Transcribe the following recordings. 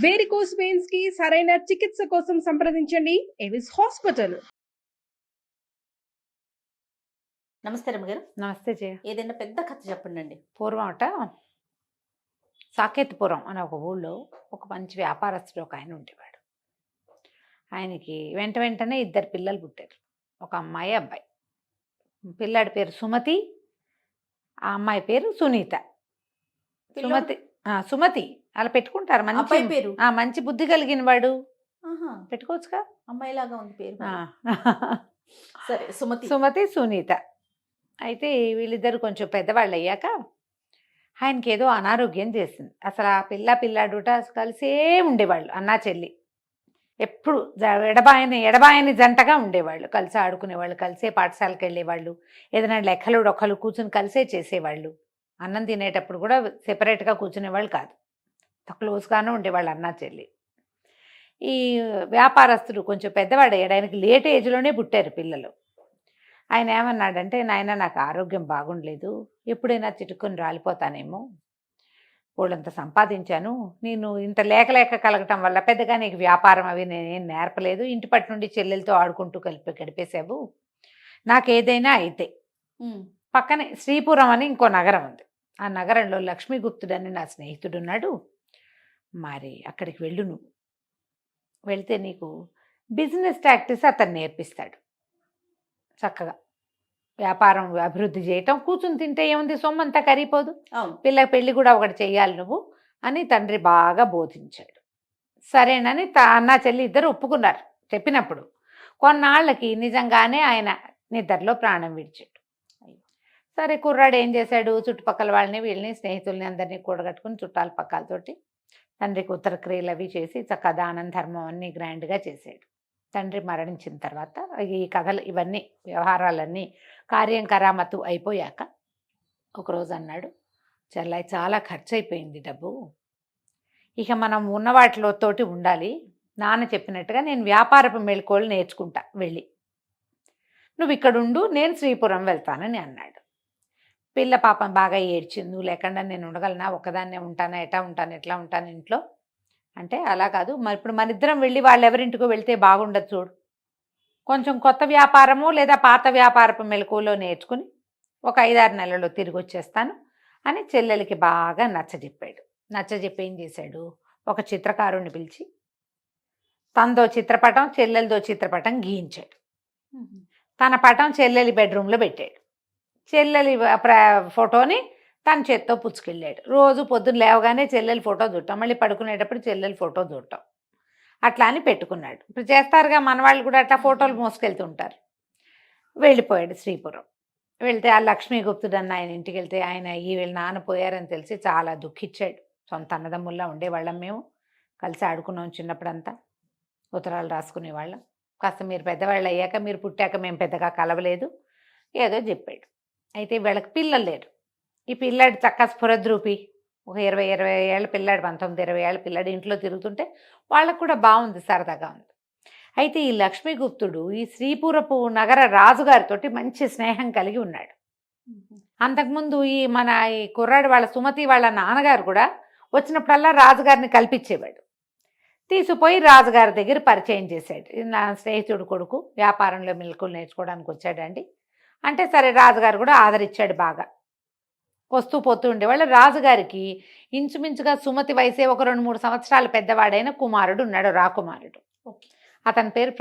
Varicose veins కి సరైన చికిత్స కోసం సంప్రదించండి ఎవిస్ హాస్పిటల్. నమస్తే రమ్మగారు. నమస్తే జయ. ఏదైనా పెద్ద కథ చెప్పండి. పూర్వం అట సాకేత్పురం అనే ఒక ఊళ్ళో ఒక మంచి వ్యాపారస్తుడు ఒక ఆయన ఉండేవాడు. ఆయనకి వెంటనే 2 పిల్లలు పుట్టారు, ఒక అమ్మాయి అబ్బాయి. పిల్లాడి పేరు సుమతి, ఆ అమ్మాయి పేరు సునీత. సుమతి అలా పెట్టుకుంటారు, మంచి పేరు, మంచి బుద్ధి కలిగిన వాడు పెట్టుకోవచ్చుగా, అమ్మాయిలాగా ఉంది పేరు. సరే, సుమతి సునీత. అయితే వీళ్ళిద్దరు కొంచెం పెద్దవాళ్ళు అయ్యాక ఆయనకి ఏదో అనారోగ్యం చేసింది. అసలు ఆ పిల్లాడుట కలిసే ఉండేవాళ్ళు, అన్నా చెల్లి. ఎప్పుడు ఎడబాయని జంటగా ఉండేవాళ్ళు, కలిసి ఆడుకునేవాళ్ళు, కలిసే పాఠశాలకు వెళ్ళేవాళ్ళు, ఏదైనా లెక్కలు డొక్కలు కూర్చుని కలిసే చేసేవాళ్ళు. అన్నం తినేటప్పుడు కూడా సెపరేట్గా కూర్చునేవాళ్ళు కాదు, క్లోజ్గానే ఉండేవాళ్ళు అన్నా చెల్లి. ఈ వ్యాపారస్తుడు కొంచెం పెద్దవాడు అయ్యాడు, ఆయనకి లేట్ ఏజ్లోనే పుట్టారు పిల్లలు. ఆయన ఏమన్నాడంటే, నాయన నాకు ఆరోగ్యం బాగుండలేదు, ఎప్పుడైనా చిటుక్కుని రాలిపోతానేమో, వాళ్ళంత సంపాదించాను, నేను ఇంత లేక కలగటం వల్ల పెద్దగా నీకు వ్యాపారం అవి నేనేం నేర్పలేదు, ఇంటి పట్టు నుండి చెల్లెలతో ఆడుకుంటూ గడిపేశావు, నాకేదైనా అయితే. పక్కనే శ్రీపురం అని ఇంకో నగరం ఉంది, ఆ నగరంలో లక్ష్మీగుప్తుడని నా స్నేహితుడున్నాడు, మరి అక్కడికి వెళ్ళు, నువ్వు వెళ్తే నీకు బిజినెస్ టాక్టిక్స్ అతను నేర్పిస్తాడు. చక్కగా వ్యాపారం అభివృద్ధి చేయటం, కూర్చుని తింటే ఏముంది, సొమ్మంతా కరిగిపోదు, పిల్ల పెళ్ళి కూడా ఒకటి చెయ్యాలి నువ్వు అని తండ్రి బాగా బోధించాడు. సరేనని అన్నా చెల్లి ఇద్దరు ఒప్పుకున్నారు. చెప్పినప్పుడు కొన్నాళ్ళకి నిజంగానే ఆయన నిద్రలో ప్రాణం విడిచాడు. సరే, కుర్రాడు ఏం చేశాడు, చుట్టుపక్కల వాళ్ళని వీళ్ళని స్నేహితుల్ని అందరినీ కూడగట్టుకుని చుట్టాల పక్కలతోటి తండ్రికి ఉత్తర క్రియలు అవి చేసి చక్కగా దానం ధర్మం అన్నీ గ్రాండ్గా చేశాడు. తండ్రి మరణించిన తర్వాత ఈ కథలు ఇవన్నీ వ్యవహారాలన్నీ కార్యం కరామతు అయిపోయాక ఒకరోజు అన్నాడు, చెల్లాయి చాలా ఖర్చు అయిపోయింది డబ్బు, ఇక మనం ఉన్న వాటితోటి ఉండాలి, నాన్న చెప్పినట్టుగా నేను వ్యాపారపు మెళకువలు నేర్చుకుంటా, వెళ్ళి నువ్వు ఇక్కడ ఉండు, నేను శ్రీపురం వెళ్తానని అన్నాడు. పిల్ల పాపం బాగా ఏడ్చింది, నువ్వు లేకుండా నేను ఉండగలనా, ఒక్కదాన్నే ఉంటానా, ఎట్లా ఉంటాను ఇంట్లో అంటే, అలా కాదు, మరి ఇప్పుడు మన ఇద్దరం వెళ్ళి వాళ్ళు ఎవరింటికో వెళ్తే బాగుండదు, చూడు, కొంచెం కొత్త వ్యాపారము లేదా పాత వ్యాపారపు మెలకువలో నేర్చుకుని ఒక 5-6 నెలల్లో తిరిగి వచ్చేస్తాను అని చెల్లెలకి బాగా నచ్చజెప్పి ఏం చేశాడు, ఒక చిత్రకారుణ్ణి పిలిచి తనదో చిత్రపటం చెల్లెలదో చిత్రపటం గీయించాడు. తన పటం చెల్లెలి బెడ్రూమ్లో పెట్టాడు, చెల్లెలి ఫోటోని తన చేత్తో పుచ్చుకెళ్ళాడు. రోజు పొద్దున్న లేవగానే చెల్లెలి ఫోటో చూడటం, మళ్ళీ పడుకునేటప్పుడు చెల్లెలి ఫోటో చూడటం, అట్లా అని పెట్టుకున్నాడు. ఇప్పుడు చేస్తారుగా మన వాళ్ళు కూడా, అట్లా ఫోటోలు మోసుకెళ్తుంటారు. వెళ్ళిపోయాడు శ్రీపురం. వెళ్తే ఆ లక్ష్మీగుప్తుడు అన్న ఆయన ఇంటికి వెళ్తే, ఆయన వీళ్ళ నాన్న పోయారని తెలిసి చాలా దుఃఖించాడు. సొంత అన్నదమ్ముల్లా ఉండేవాళ్ళం మేము, కలిసి ఆడుకున్నాం చిన్నప్పుడంతా, ఉత్తరాలు రాసుకునేవాళ్ళం, కాస్త మీరు పెద్దవాళ్ళు అయ్యాక, మీరు పుట్టాక మేము పెద్దగా కలవలేదు, ఏదో చెప్పాడు. అయితే వీళ్ళకి పిల్లలు లేరు. ఈ పిల్లాడు చక్క స్ఫురద్రూపి, ఒక 20 ఏళ్ళ పిల్లాడు, 19-20 ఏళ్ళ పిల్లాడు ఇంట్లో తిరుగుతుంటే వాళ్ళకు కూడా బాగుంది, సరదాగా ఉంది. అయితే ఈ లక్ష్మీగుప్తుడు ఈ శ్రీపురపు నగర రాజుగారితోటి మంచి స్నేహం కలిగి ఉన్నాడు. అంతకుముందు ఈ కుర్రాడు వాళ్ళ సుమతి వాళ్ళ నాన్నగారు కూడా వచ్చినప్పుడల్లా రాజుగారిని కల్పించేవాడు. తీసుకుపోయి రాజుగారి దగ్గర పరిచయం చేశాడు, నా స్నేహితుడు కొడుకు వ్యాపారంలో మెలకువలు నేర్చుకోవడానికి వచ్చాడండి అంటే, సరే రాజుగారు కూడా ఆదరించాడు బాగా. వస్తూ పోతూ ఉండేవాళ్ళు. రాజుగారికి ఇంచుమించుగా సుమతి వయసే ఒక 2-3 సంవత్సరాల పెద్దవాడైన కుమారుడు ఉన్నాడు, రాకుమారుడు. అతని పేరు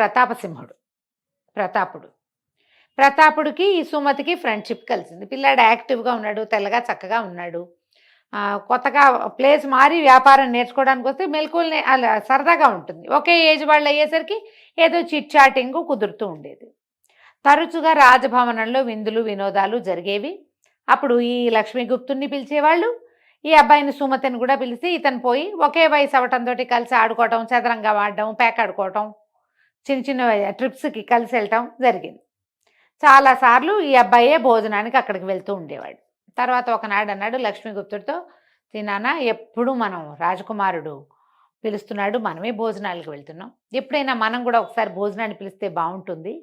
ప్రతాపుడికి ఈ సుమతికి ఫ్రెండ్షిప్ కలిసింది. పిల్లాడు యాక్టివ్గా ఉన్నాడు, తెల్లగా చక్కగా ఉన్నాడు. కొత్తగా ప్లేస్ మారి వ్యాపారం నేర్చుకోవడానికి వస్తే మెలకువల్ని అలా సరదాగా ఉంటుంది. ఒకే ఏజ్ వాళ్ళు అయ్యేసరికి ఏదో చిట్ చాటింగ్ కుదురుతూ ఉండేది. తరచుగా రాజభవనంలో విందులు వినోదాలు జరిగేవి. అప్పుడు ఈ లక్ష్మీగుప్తుడిని పిలిచేవాళ్ళు, ఈ అబ్బాయిని సుమతిని కూడా పిలిచి ఇతను పోయి ఒకే వయసు అవటంతో కలిసి ఆడుకోవటం, చదరంగా ఆడటం, పేకాడుకోవటం, చిన్న ట్రిప్స్కి కలిసి వెళ్ళటం జరిగింది. చాలాసార్లు ఈ అబ్బాయే భోజనానికి అక్కడికి వెళ్తూ ఉండేవాడు. తర్వాత ఒకనాడు అన్నాడు లక్ష్మీగుప్తుడితో, తినానా, ఎప్పుడు మనం రాజకుమారుడు పిలుస్తున్నాడు, మనమే భోజనాలకు వెళ్తున్నాం, ఎప్పుడైనా మనం కూడా ఒకసారి భోజనాన్ని పిలిస్తే బాగుంటుంది,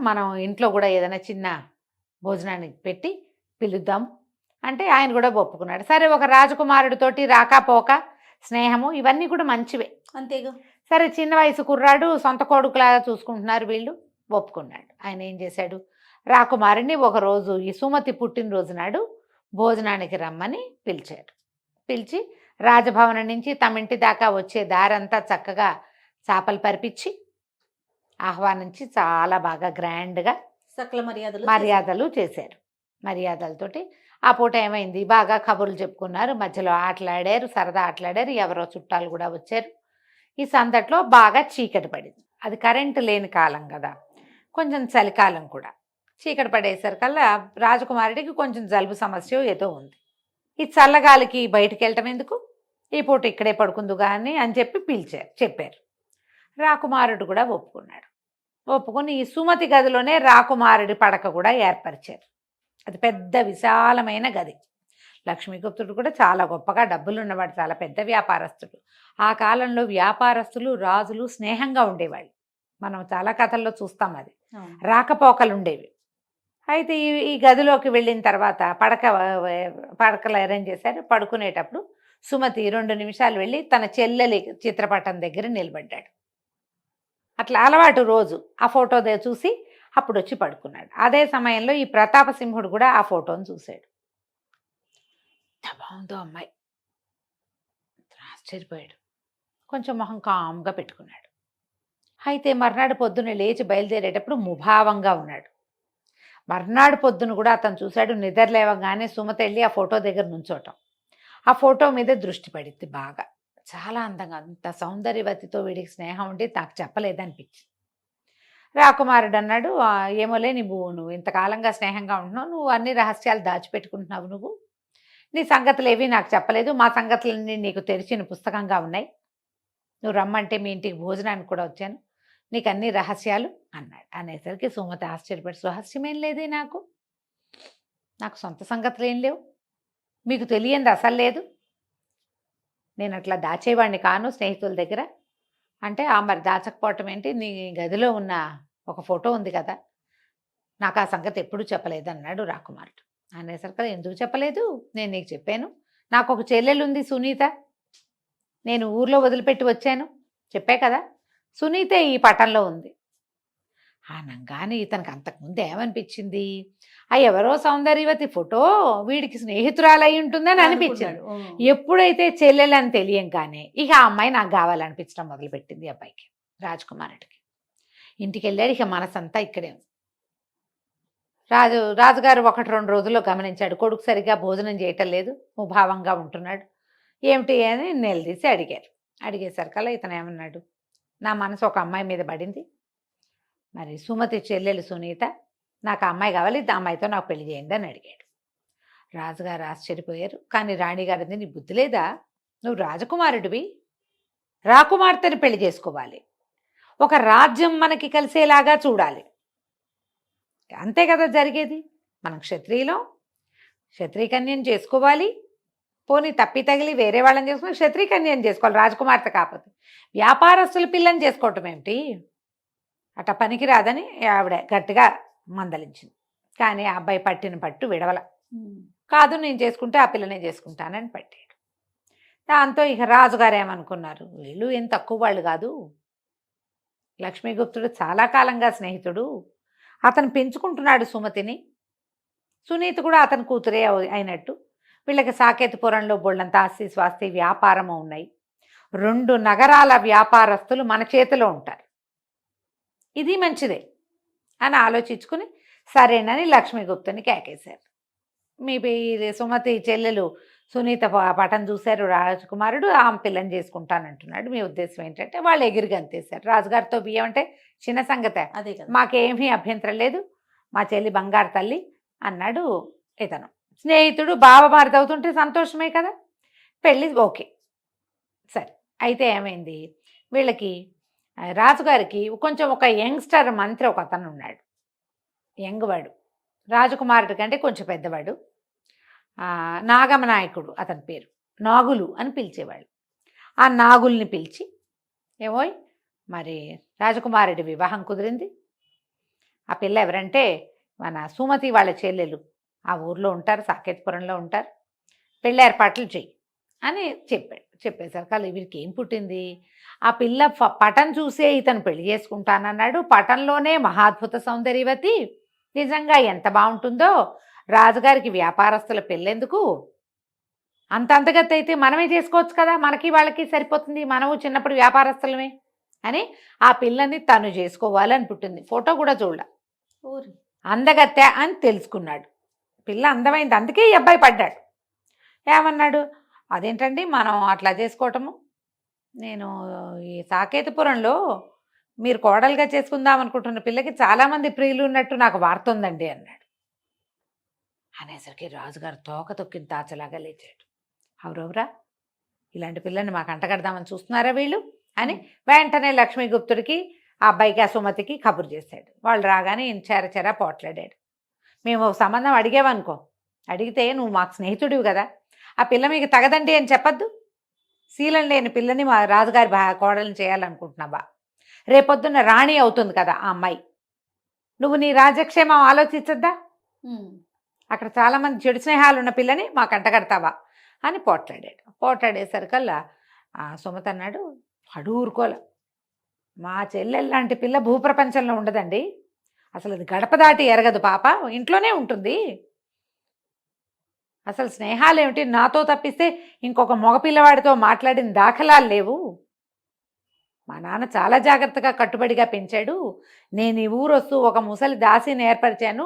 మనం ఇంట్లో కూడా ఏదైనా చిన్న భోజనానికి పెట్టి పిలుద్దాం అంటే ఆయన కూడా ఒప్పుకున్నాడు. సరే, ఒక రాజకుమారుడితోటి రాకపోక స్నేహము ఇవన్నీ కూడా మంచివే. అంతేగా. సరే చిన్న వయసు కుర్రాడు, సొంత కొడుకులాగా చూసుకుంటున్నారు వీళ్ళు. ఒప్పుకున్నాడు. ఆయన ఏం చేశాడు, రాకుమారిని ఒకరోజు ఈ సుమతి పుట్టినరోజు నాడు భోజనానికి రమ్మని పిలిచారు. పిలిచి రాజభవనం నుంచి తమ ఇంటి దాకా వచ్చే దారంతా చక్కగా చాపలు పరిపించి ఆహ్వానించి చాలా బాగా గ్రాండ్గా సకల మర్యాదలు చేశారు. మర్యాదలతోటి ఆ పూట ఏమైంది, బాగా కబుర్లు చెప్పుకున్నారు, మధ్యలో ఆటలాడారు, సరదా ఆటలాడారు, ఎవరో చుట్టాలు కూడా వచ్చారు. ఈ సందట్లో బాగా చీకటి పడింది. అది కరెంటు లేని కాలం కదా, కొంచెం చలికాలం కూడా. చీకటి పడేసరికల్లా రాజకుమారుడికి కొంచెం జలుబు సమస్య ఏదో ఉంది. ఈ చల్లగాలికి బయటికి వెళ్ళటం ఎందుకు, ఈ పూట ఇక్కడే పడుకుందు కానీ అని చెప్పి చెప్పారు. రాకుమారుడు కూడా ఒప్పుకున్నాడు. ఒప్పుకొని ఈ సుమతి గదిలోనే రాకుమారుడి పడక కూడా ఏర్పరిచారు. అది పెద్ద విశాలమైన గది. లక్ష్మీగుప్తుడు కూడా చాలా గొప్పగా డబ్బులున్నవాడు, చాలా పెద్ద వ్యాపారస్తుడు. ఆ కాలంలో వ్యాపారస్తులు రాజులు స్నేహంగా ఉండేవాళ్ళు. మనం చాలా కథల్లో చూస్తాం, అది రాకపోకలు ఉండేవి. అయితే ఈ గదిలోకి వెళ్ళిన తర్వాత పడకలు అరేంజ్ చేశారు. పడుకునేటప్పుడు సుమతి 2 నిమిషాలు వెళ్ళి తన చెల్లెలి చిత్రపటం దగ్గర నిలబడ్డాడు. అట్లా అలవాటు, రోజు ఆ ఫోటో చూసి అప్పుడు వచ్చి పడుకున్నాడు. అదే సమయంలో ఈ ప్రతాపసింహుడు కూడా ఆ ఫోటోను చూశాడు. బాగుందో అమ్మాయి, ఆశ్చర్యపోయాడు. కొంచెం మొహం కామ్గా పెట్టుకున్నాడు. అయితే మర్నాడు పొద్దున్న లేచి బయలుదేరేటప్పుడు ముభావంగా ఉన్నాడు. మర్నాడు పొద్దున కూడా అతను చూశాడు. నిద్ర లేవగానే సుమతి వెళ్ళి ఆ ఫోటో దగ్గర నుంచోటం, ఆ ఫోటో మీద దృష్టి పడింది బాగా. చాలా అందంగా, అంత సౌందర్యవతితో వీడికి స్నేహం ఉండి నాకు చెప్పలేదనిపించింది. రాకుమారుడు అన్నాడు, ఏమోలే నువ్వు ఇంతకాలంగా స్నేహంగా ఉంటున్నావు, నువ్వు అన్ని రహస్యాలు దాచిపెట్టుకుంటున్నావు, నీ సంగతులు ఏవి నాకు చెప్పలేదు, మా సంగతులన్నీ నీకు తెరిచిన పుస్తకంగా ఉన్నాయి, నువ్వు రమ్మంటే మీ ఇంటికి భోజనానికి కూడా వచ్చాను, నీకు అన్ని రహస్యాలు అన్నాడు. అనేసరికి సుమతి ఆశ్చర్యపడి, రహస్యమేం లేదే, నాకు సొంత సంగతులు ఏం లేవు, మీకు తెలియంది అసలు లేదు, నేను అట్లా దాచేవాడిని కాను స్నేహితుల దగ్గర అంటే. మరి దాచకపోవటం ఏంటి, నీ గదిలో ఉన్న ఒక ఫోటో ఉంది కదా, నాకు ఆ సంగతి ఎప్పుడూ చెప్పలేదు అన్నాడు రాకుమారుడు. అనేసరికి ఎందుకు చెప్పలేదు, నేను నీకు చెప్పాను, నాకు ఒక చెల్లెలు ఉంది సునీత, నేను ఊర్లో వదిలిపెట్టి వచ్చాను, చెప్పే కదా, సునీతే ఈ పటంలో ఉంది అనగానే ఇతనికి అంతకుముందు ఏమనిపించింది, ఎవరో సౌందర్యవతి ఫోటో వీడికి స్నేహితురాలై ఉంటుందని అనిపించింది. ఎప్పుడైతే చెల్లెలని తెలియంగానే ఇక ఆ అమ్మాయి నాకు కావాలనిపించడం మొదలుపెట్టింది అబ్బాయికి, రాజకుమారుడికి. ఇంటికి వెళ్ళాడు, ఇక మనసంతా ఇక్కడే ఉంది. రాజుగారు 1-2 రోజుల్లో గమనించాడు, కొడుకు సరిగ్గా భోజనం చేయటం లేదు, ముభావంగా ఉంటున్నాడు, ఏమిటి అని నిలదీసి అడిగారు. అడిగేసరికల్లా ఇతను ఏమన్నాడు, నా మనసు ఒక అమ్మాయి మీద పడింది, మరి సుమతి చెల్లెలు సునీత, నాకు ఆ అమ్మాయి కావాలి, ఆ అమ్మాయితో నాకు పెళ్లి చేయండి అని అడిగాడు. రాజుగారు ఆశ్చర్యపోయారు. కానీ రాణిగారిది, నీ బుద్ధి లేదా, నువ్వు రాజకుమారుడివి, రాకుమార్తెని పెళ్లి చేసుకోవాలి, ఒక రాజ్యం మనకి కలిసేలాగా చూడాలి, అంతే కదా జరిగేది, మనం క్షత్రియులం, క్షత్రియ కన్యను చేసుకోవాలి, పోనీ తప్పి తగిలి వేరే వాళ్ళని చేసుకుని క్షత్రియ కన్యను చేసుకోవాలి, రాజకుమార్తె కాకపోతే వ్యాపారస్తుల పిల్లని చేసుకోవటం ఏమిటి, అట పనికి రాదని ఆవిడ గట్టిగా మందలించింది. కానీ ఆ అబ్బాయి పట్టిన పట్టు విడవల, కాదు నేను చేసుకుంటే ఆ పిల్లనే చేసుకుంటానని పట్టాడు. దాంతో ఇక రాజుగారు ఏమనుకున్నారు, వీళ్ళు ఏం తక్కువ వాళ్ళు కాదు, లక్ష్మీగుప్తుడు చాలా కాలంగా స్నేహితుడు, అతను పెంచుకుంటున్నాడు సుమతిని, సునీత కూడా అతని కూతురే అయినట్టు, వీళ్ళకి సాకేతపురంలో బోళ్ళంత ఆస్తి స్వాస్తి వ్యాపారము ఉన్నాయి, 2 నగరాల వ్యాపారస్తులు మన చేతిలో ఉంటారు, ఇది మంచిదే అని ఆలోచించుకుని సరేనని లక్ష్మీగుప్తుని కేకేశారు. మీ సుమతి చెల్లెలు సునీత పటం చూశారు రాజకుమారుడు, ఆమె పిల్లని చేసుకుంటానంటున్నాడు, మీ ఉద్దేశం ఏంటంటే వాళ్ళు ఎగిరిగా అంతేశారు. రాజుగారితో బియ్యం అంటే చిన్న సంగతే, అదే కదా, మాకేమీ అభ్యంతరం లేదు, మా చెల్లి బంగారు తల్లి అన్నాడు ఇతను. స్నేహితుడు బావ మారుతవుతుంటే సంతోషమే కదా, పెళ్ళి ఓకే. సరే, అయితే ఏమైంది, వీళ్ళకి రాజుగారికి కొంచెం ఒక యంగ్స్టర్ మంత్రి ఒక అతను ఉన్నాడు, యంగ్ వాడు, రాజకుమారుడి కంటే కొంచెం పెద్దవాడు, నాగమనాయకుడు అతని పేరు, నాగులు అని పిలిచేవాళ్ళు. ఆ నాగుల్ని పిలిచి, ఏమోయ్ మరి రాజకుమారుడి వివాహం కుదిరింది, ఆ పిల్ల ఎవరంటే మన సుమతి వాళ్ళ చెల్లెలు, ఆ ఊర్లో ఉంటారు, సాకేతపురంలో ఉంటారు, పెళ్ళి ఏర్పాట్లు చెయ్యి అని చెప్పేసరికి అలా వీరికి ఏం పుట్టింది, ఆ పిల్ల పటం చూసే ఇతను పెళ్లి చేసుకుంటానన్నాడు, పటంలోనే మహాద్భుత సౌందర్యవతి, నిజంగా ఎంత బాగుంటుందో, రాజుగారికి వ్యాపారస్తుల పెళ్ళెందుకు, అంతగతి అయితే మనమే చేసుకోవచ్చు కదా, మనకి వాళ్ళకి సరిపోతుంది, మనము చిన్నప్పుడు వ్యాపారస్తులమే అని ఆ పిల్లని తను చేసుకోవాలని పుట్టింది. ఫోటో కూడా చూడ, ఊరి అందగత్తె అని తెలుసుకున్నాడు. పిల్ల అందమైంది, అందుకే ఈ అబ్బాయి పడ్డాడు. ఏమన్నాడు, అదేంటండి మనం అట్లా చేసుకోవటము, నేను ఈ సాకేతపురంలో మీరు కోడలుగా చేసుకుందాం అనుకుంటున్న పిల్లకి చాలామంది ప్రియులు ఉన్నట్టు నాకు వార్త ఉందండి అన్నాడు. అనేసరికి రాజుగారు తోక తొక్కిన తాచలాగా లేచాడు. అవురవురా, ఇలాంటి పిల్లని మాకు అంటగడదామని చూస్తున్నారా వీళ్ళు అని వెంటనే లక్ష్మీగుప్తుడికి, ఆ అబ్బాయికి, ఆ సుమతికి కబురు చేశాడు. వాళ్ళు రాగానే ఈయన చెర పోట్లాడాడు. మేము సంబంధం అడిగేవనుకో, అడిగితే నువ్వు మాకు స్నేహితుడివి కదా, ఆ పిల్ల మీకు తగదండి అని చెప్పద్దు, శీలం లేని పిల్లని మా రాజుగారి కోడలను చేయాలనుకుంటున్నావా, రేపొద్దున్న రాణి అవుతుంది కదా ఆ అమ్మాయి, నువ్వు నీ రాజక్షేమం ఆలోచించద్దా, అక్కడ చాలామంది చెడు స్నేహాలు ఉన్న పిల్లని మాకు అంటగడతావా అని పోట్లాడేసరికల్లా సుమతి అన్నాడు, అడూరుకోల, మా చెల్లెల్లాంటి పిల్ల భూప్రపంచంలో ఉండదండి, అసలు అది గడప దాటి ఎరగదు పాప, ఇంట్లోనే ఉంటుంది, అసలు స్నేహాలు ఏమిటి, నాతో తప్పిస్తే ఇంకొక మగపిల్లవాడితో మాట్లాడిన దాఖలాలు లేవు, మా నాన్న చాలా జాగ్రత్తగా కట్టుబడిగా పెంచాడు, నేను ఈ ఊరు వస్తూ ఒక ముసలి దాసిని ఏర్పరిచాను,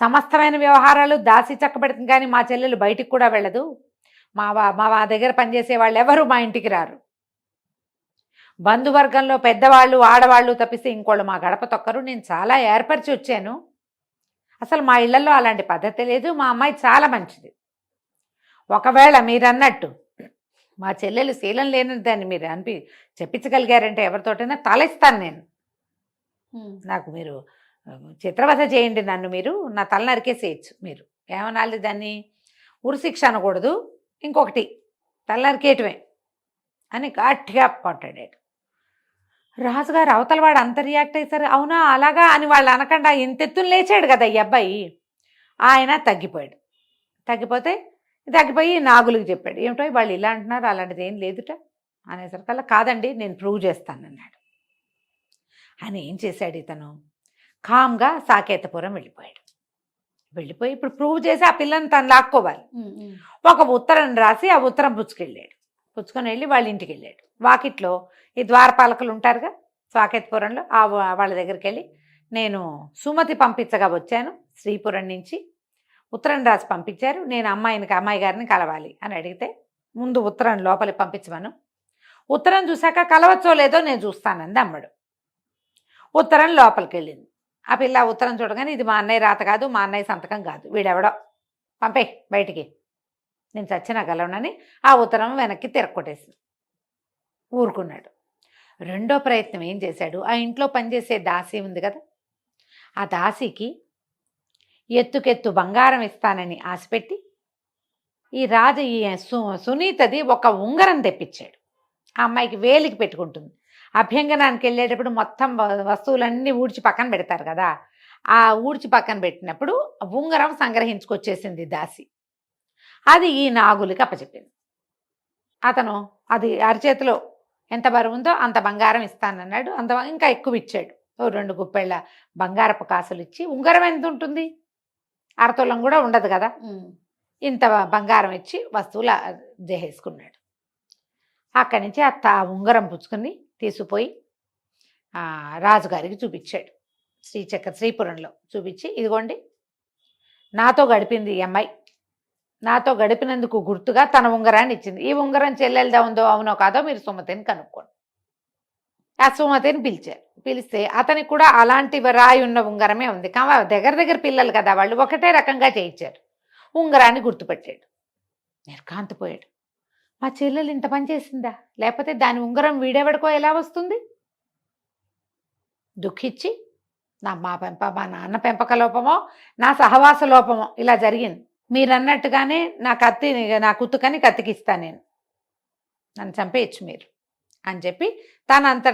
సమస్తమైన వ్యవహారాలు దాసి చక్కబెడుతుంది, కానీ మా చెల్లెలు బయటికి కూడా వెళ్ళదు, మా దగ్గర పనిచేసే వాళ్ళు ఎవరు మా ఇంటికి రారు, బంధువర్గంలో పెద్దవాళ్ళు ఆడవాళ్ళు తప్పిస్తే ఇంకోళ్ళు మా గడప తొక్కరు, నేను చాలా ఏర్పరిచి వచ్చాను, అసలు మా ఇళ్లలో అలాంటి పద్ధతి లేదు, మా అమ్మాయి చాలా మంచిది, ఒకవేళ మీరన్నట్టు మా చెల్లెలు శీలం లేనిది దాన్ని మీరు చెప్పించగలిగారంటే ఎవరితోటైనా తలెస్తాను నేను, నాకు మీరు చిత్రవధ చేయండి, నన్ను మీరు నా తల నరికేసేయచ్చు, మీరు ఏమనాలి దాన్ని, ఉరిశిక్ష అనకూడదు, ఇంకొకటి తల నరికేయటమే అని గట్టిగా పోట్లాడాడు. రాజుగారు అవతలవాడు అంత రియాక్ట్ అయ్యారు. అవునా అలాగా అని వాళ్ళు అనకుండా ఇంతెత్తున లేచాడు కదా ఈ అబ్బాయి, ఆయన తగ్గిపోయి నాగులకు చెప్పాడు, ఏమిటో వాళ్ళు ఇలా అంటున్నారు, అలాంటిది ఏం లేదుట అనేసరికల్లా, కాదండి నేను ప్రూవ్ చేస్తానన్నాడు. ఆయన ఏం చేశాడు, ఇతను కామ్గా సాకేతపురం వెళ్ళిపోయి ఇప్పుడు ప్రూవ్ చేసి ఆ పిల్లని తను లాక్కోవాలి, ఒక ఉత్తరం రాసి ఆ ఉత్తరం పుచ్చుకొని వెళ్ళి వాళ్ళ ఇంటికి వెళ్ళాడు. వాకిట్లో ఈ ద్వారపాలకులు ఉంటారుగా సాకేతపురంలో, వాళ్ళ దగ్గరికి వెళ్ళి, నేను సుమతి పంపించగా వచ్చాను శ్రీపురం నుంచి, ఉత్తరం రాసి పంపించారు, నేను అమ్మాయి గారిని కలవాలి అని అడిగితే, ముందు ఉత్తరం లోపలికి పంపించమను, ఉత్తరం చూశాక కలవచ్చో లేదో నేను చూస్తానంది అమ్మడు. ఉత్తరం లోపలికి వెళ్ళింది. ఆ పిల్ల ఉత్తరం చూడగానే, ఇది మా అన్నయ్య రాత కాదు, మా అన్నయ్య సంతకం కాదు, వీడెవడో, పంపే బయటికి, నేను చచ్చినా కలవనని ఆ ఉత్తరం వెనక్కి తిరక్కొట్టేసింది. ఊరుకున్నాడు. రెండో ప్రయత్నం ఏం చేశాడు, ఆ ఇంట్లో పనిచేసే దాసి ఉంది కదా, ఆ దాసికి ఎత్తుకెత్తు బంగారం ఇస్తానని ఆశపెట్టి ఈ సునీతది ఒక ఉంగరం తెప్పించాడు. ఆ అమ్మాయికి వేలికి పెట్టుకుంటుంది. అభ్యంగనానికి వెళ్ళేటప్పుడు మొత్తం వస్తువులన్నీ ఊడ్చి పక్కన పెడతారు కదా, ఆ ఊడ్చి పక్కన పెట్టినప్పుడు ఉంగరం సంగ్రహించుకొచ్చేసింది దాసి. అది ఈ నాగులకి అప్పచెప్పింది. అతను అది అరచేతిలో ఎంత బరువు ఉందో అంత బంగారం ఇస్తానన్నాడు. ఇంకా ఎక్కువ ఇచ్చాడు. 2 గుప్పెళ్ళ బంగారపు కాసులు ఇచ్చి, ఉంగరం ఎంత ఉంటుంది, అరతొలం కూడా ఉండదు కదా, ఇంత బంగారం ఇచ్చి వస్తువులు చేసేసుకున్నాడు. అక్కడి నుంచి ఆ ఉంగరం పుచ్చుకొని తీసుకుపోయి రాజుగారికి చూపించాడు. శ్రీపురంలో చూపించి, ఇదిగోండి నాతో గడిపింది ఈ అమ్మాయి, నాతో గడిపినందుకు గుర్తుగా తన ఉంగరాన్ని ఇచ్చింది, ఈ ఉంగరం చెల్లెలదా ఉందో అవునో కాదో మీరు సుమతిని కనుక్కోండి. ఆ సుమతిని పిలిస్తే అతనికి కూడా అలాంటి రాయి ఉన్న ఉంగరమే ఉంది. దగ్గర పిల్లలు కదా వాళ్ళు, ఒకటే రకంగా చేయించారు. ఉంగరాన్ని గుర్తుపెట్టాడు. నిర్ఘాంతపోయాడు. మా చెల్లెలు ఇంత పని చేసిందా, లేకపోతే దాని ఉంగరం వీడెవడికో ఎలా వస్తుంది, దుఃఖించి మా నాన్న పెంపక లోపమో నా సహవాస లోపమో ఇలా జరిగింది, మీరన్నట్టుగానే నా కుత్తుకని కత్తికిస్తాను, నన్ను చంపేయచ్చు మీరు అని చెప్పి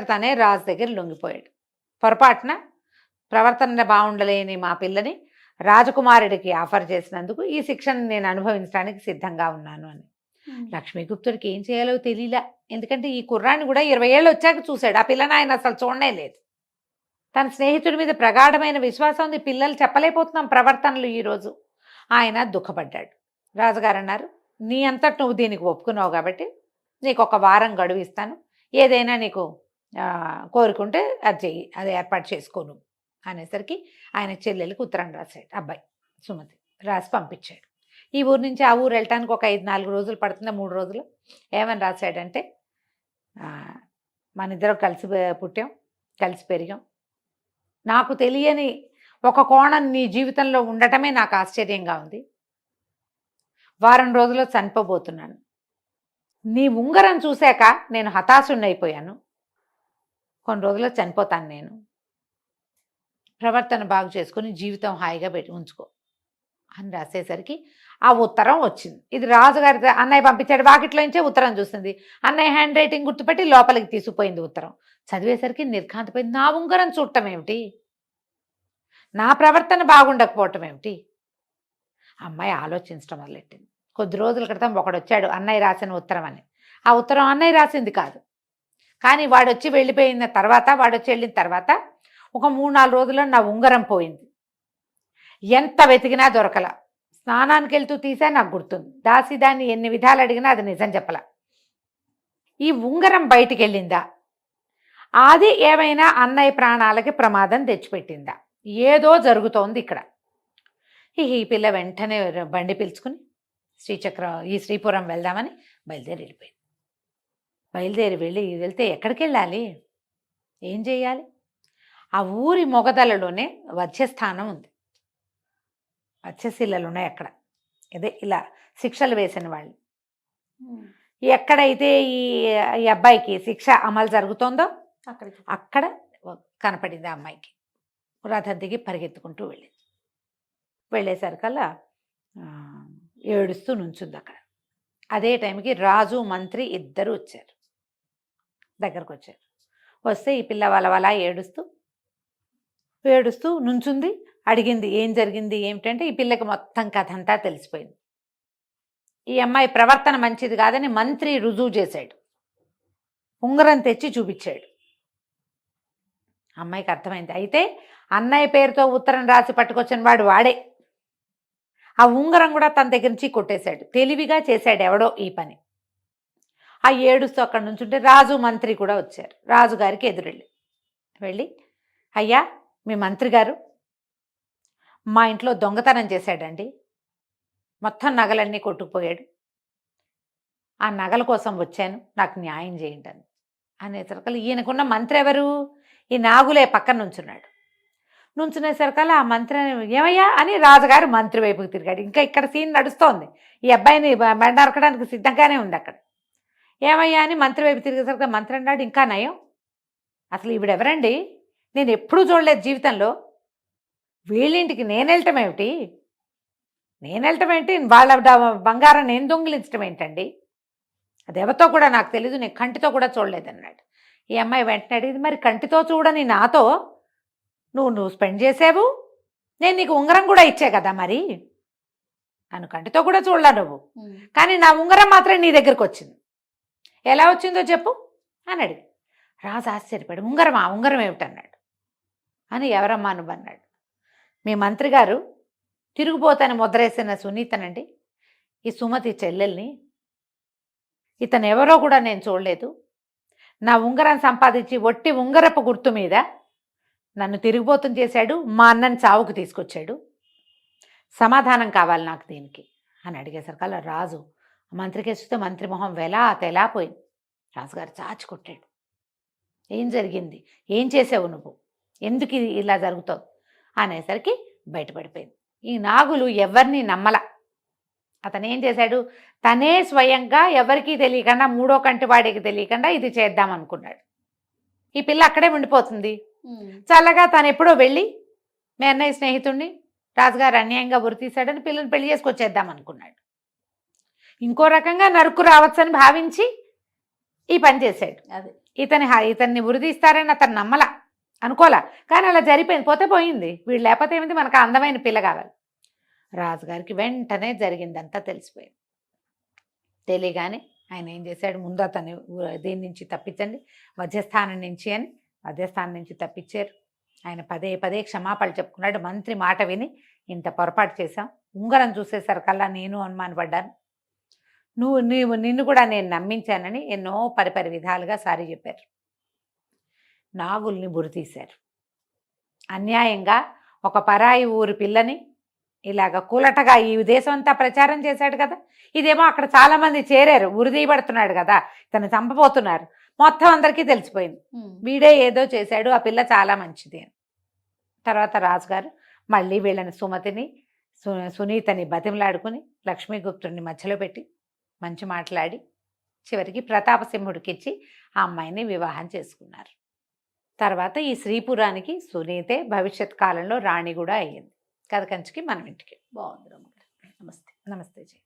తనే రాజు దగ్గర లొంగిపోయాడు. పొరపాటున ప్రవర్తన బాగుండలేని మా పిల్లని రాజకుమారుడికి ఆఫర్ చేసినందుకు ఈ శిక్షను నేను అనుభవించడానికి సిద్ధంగా ఉన్నాను అని. లక్ష్మీగుప్తుడికి ఏం చేయాలో తెలియలా. ఎందుకంటే ఈ కుర్రాన్ని కూడా 20 ఏళ్ళు వచ్చాక చూశాడు. ఆ పిల్లని ఆయన అసలు చూడనే లేదు. తన స్నేహితుడి మీద ప్రగాఢమైన విశ్వాసం ఉంది. పిల్లలు చెప్పలేకపోతున్నాం ప్రవర్తనలు ఈరోజు. ఆయన దుఃఖపడ్డాడు. రాజుగారు అన్నారు, నీ అంతటి నువ్వు దీనికి ఒప్పుకున్నావు కాబట్టి నీకు 1 వారం గడువు ఇస్తాను. ఏదైనా నీకు కోరుకుంటే అది చెయ్యి, అది ఏర్పాటు చేసుకోను అనేసరికి ఆయన చెల్లెలకి ఉత్తరం రాశాడు. అబ్బాయి సుమతి రాసి పంపించాడు. ఈ ఊరు నుంచి ఆ ఊరు వెళ్ళటానికి ఒక 5-4 రోజులు పడుతుందా, 3 రోజులు. ఏమని రాశాడంటే, మన ఇద్దరం కలిసి పుట్టాం, కలిసి పెరిగాం. నాకు తెలియని ఒక కోణం నీ జీవితంలో ఉండటమే నాకు ఆశ్చర్యంగా ఉంది. వారం రోజుల్లో చనిపోబోతున్నాను. నీ ఉంగరం చూశాక నేను హతాశున్నైపోయాను. కొన్ని రోజుల్లో చనిపోతాను నేను. ప్రవర్తన బాగు చేసుకుని జీవితం హాయిగా ఉంచుకో అని రాసేసరికి ఆ ఉత్తరం వచ్చింది. ఇది రాజుగారి అన్నయ్య పంపించాడు. వాకిట్లోంచే ఉత్తరం చూసింది. అన్నయ్య హ్యాండ్ రైటింగ్ గుర్తుపెట్టి లోపలికి తీసుకుపోయింది ఉత్తరం. చదివేసరికి నిర్ఘాంతపోయింది. నా ఉంగరం చూడటం ఏమిటి, నా ప్రవర్తన బాగుండకపోవటం ఏమిటి? అమ్మాయి ఆలోచించడం మొదలెట్టింది. కొద్ది రోజుల క్రితం ఒకడు వచ్చాడు అన్నయ్య రాసిన ఉత్తరం అని. ఆ ఉత్తరం అన్నయ్య రాసింది కాదు. కానీ వాడొచ్చి వెళ్ళిన తర్వాత ఒక 3-4 రోజుల్లో నా ఉంగరం పోయింది. ఎంత వెతికినా దొరకల. స్నానానికి వెళ్తూ తీసా, నాకు గుర్తుంది. దాన్ని ఎన్ని విధాలు అడిగినా అది నిజం చెప్పలా. ఈ ఉంగరం బయటికి వెళ్ళిందా, అది ఏమైనా అన్నయ్య ప్రాణాలకి ప్రమాదం తెచ్చిపెట్టిందా? ఏదో జరుగుతోంది ఇక్కడ. ఈ పిల్ల వెంటనే బండి పిలుచుకుని శ్రీపురం వెళ్దామని బయలుదేరి వెళ్తే ఎక్కడికి వెళ్ళాలి, ఏం చేయాలి? ఆ ఊరి మొగదలలో వధ్యస్థానం ఉంది. వధ్యశిలలు ఉన్నాయి అక్కడ. ఇదే ఇలా శిక్షలు వేసిన వాళ్ళు. ఎక్కడైతే ఈ అబ్బాయికి శిక్ష అమలు జరుగుతోందో అక్కడ కనపడింది. ఆ అమ్మాయికి రథం దిగి పరిగెత్తుకుంటూ వెళ్ళేసరికల్లా ఏడుస్తూ నుంచుంది అక్కడ. అదే టైంకి రాజు మంత్రి ఇద్దరు దగ్గరకు వచ్చారు. వస్తే ఈ పిల్ల వలవలా ఏడుస్తూ నుంచుంది. అడిగింది ఏం జరిగింది ఏమిటంటే, ఈ పిల్లకి మొత్తం కథ అంతా తెలిసిపోయింది. ఈ అమ్మాయి ప్రవర్తన మంచిది కాదని మంత్రి రుజువు చేశాడు. ఉంగరం తెచ్చి చూపించాడు. అమ్మాయికి అర్థమైంది. అయితే అన్నయ్య పేరుతో ఉత్తరం రాసి పట్టుకొచ్చిన వాడే. ఆ ఉంగరం కూడా తన దగ్గర నుంచి కొట్టేశాడు. తెలివిగా చేశాడు ఎవడో ఈ పని. ఆ ఏడుస్తూ అక్కడ నుంచుంటే రాజు మంత్రి కూడా వచ్చారు. రాజుగారికి వెళ్ళి అయ్యా, మీ మంత్రి గారు మా ఇంట్లో దొంగతనం చేశాడండి. మొత్తం నగలన్నీ కొట్టుకుపోయాడు. ఆ నగల కోసం వచ్చాను, నాకు న్యాయం చేయండి అనేసరికల్లా ఈయనకున్న మంత్రి ఎవరు? ఈ నాగులే పక్కన నుంచునేసరికల్లా ఆ మంత్రి ఏమయ్యా అని రాజుగారు మంత్రి వైపుకి తిరిగాడు. ఇంకా ఇక్కడ సీన్ నడుస్తోంది. ఈ అబ్బాయిని మెండరకడానికి సిద్ధంగానే ఉంది అక్కడ. ఏమయ్యా అని మంత్రి వైపు తిరిగేసరికి మంత్రి అన్నాడు, ఇంకా నయం, అసలు ఈవిడెవరండి, నేను ఎప్పుడూ చూడలేదు జీవితంలో. వీళ్ళింటికి నేను వెళ్ళటం ఏంటి, వాళ్ళ బంగారం నేను దొంగిలించడం ఏంటండి, అది ఎవరితో కూడా నాకు తెలీదు, నేను కంటితో కూడా చూడలేదన్నాడు. ఈ అమ్మాయి వెంటనే అడిగింది, మరి కంటితో చూడని నాతో నువ్వు స్పెండ్ చేసావు, నేను నీకు ఉంగరం కూడా ఇచ్చే కదా, మరి నన్ను కంటితో కూడా చూడలా నువ్వు, కానీ నా ఉంగరం మాత్రం నీ దగ్గరకు వచ్చింది, ఎలా వచ్చిందో చెప్పు అని అడిగి. రాజు ఆశ్చర్యపడి ఉంగరం ఏమిటన్నాడు. అని ఎవరమ్మా నువ్వు అన్నాడు. మీ మంత్రి గారు తిరుగుపోతాను ముద్రేసిన సునీతనండి, ఈ సుమతి చెల్లెల్ని. ఇతను ఎవరో కూడా నేను చూడలేదు. నా ఉంగరం సంపాదించి ఒట్టి ఉంగరపు గుర్తు మీద నన్ను తిరిగిపోతం చేశాడు, మా అన్నని చావుకు తీసుకొచ్చాడు, సమాధానం కావాలి నాకు దీనికి అని అడిగేసరికల్లా రాజు మంత్రికి వస్తే మంత్రి మొహం తెలాపోయింది. రాజుగారు చాచి కొట్టాడు. ఏం జరిగింది, ఏం చేసావు నువ్వు, ఎందుకు ఇలా జరుగుతావు అనేసరికి బయటపడిపోయింది. ఈ నాగులు ఎవరిని నమ్మల. అతను ఏం చేశాడు, తనే స్వయంగా ఎవరికీ తెలియకుండా, మూడో కంటి వాడికి తెలియకుండా ఇది చేద్దాం అనుకున్నాడు. ఈ పిల్ల అక్కడే ఉండిపోతుంది చల్లగా. తను ఎప్పుడో వెళ్ళి మీ అన్నయ్య స్నేహితుడిని రాజుగారు అన్యాయంగా ఉరి తీశాడని పిల్లని పెళ్లి చేసుకొచ్చేద్దాం అనుకున్నాడు. ఇంకో రకంగా నరుకు రావచ్చని భావించి ఈ పని చేశాడు. అది ఇతన్ని ఉరిదీస్తారని అతను నమ్మల, అనుకోలా. కానీ అలా జరిపోయింది. పోయింది. వీళ్ళు లేకపోతే ఏమిటి, మనకు అందమైన పిల్ల కావాలి. రాజుగారికి వెంటనే జరిగిందంతా తెలిసిపోయింది. తెలియగానే ఆయన ఏం చేశాడు, ముందు అతన్ని దీని నుంచి తప్పించండి, వధ్యస్థానం నుంచి అని వధ్యస్థానం నుంచి తప్పించారు. ఆయన పదే పదే క్షమాపణలు చెప్పుకున్నాడు. మంత్రి మాట విని ఇంత పొరపాటు చేశాం, ఉంగరం చూసేసరికల్లా నేను అనుమానపడ్డాను, నిన్ను కూడా నేను నమ్మించానని ఎన్నో పరిపరి విధాలుగా సారీ చెప్పారు. నాగుల్ని బురి తీశారు. అన్యాయంగా ఒక పరాయి ఊరి పిల్లని ఇలాగ కూలటగా ఈ దేశం అంతా ప్రచారం చేశాడు కదా. ఇదేమో అక్కడ చాలామంది చేరారు, ఉరిదీయబడుతున్నాడు కదా, తను చంపబోతున్నారు, మొత్తం అందరికీ తెలిసిపోయింది. వీడే ఏదో చేశాడు, ఆ పిల్ల చాలా మంచిది అని. తర్వాత రాజుగారు మళ్ళీ వీళ్ళని సుమతిని సునీతని బతిమలాడుకుని లక్ష్మీగుప్తుడిని మధ్యలో పెట్టి మంచి మాట్లాడి చివరికి ప్రతాపసింహుడికిచ్చి ఆ అమ్మాయిని వివాహం చేసుకున్నారు. తర్వాత ఈ శ్రీపురానికి సునీతే భవిష్యత్ కాలంలో రాణి కూడా అయ్యింది. కథ కంచికి మనం ఇంటికి. బాగుంది రమ్మగారు. నమస్తే. నమస్తే జీ.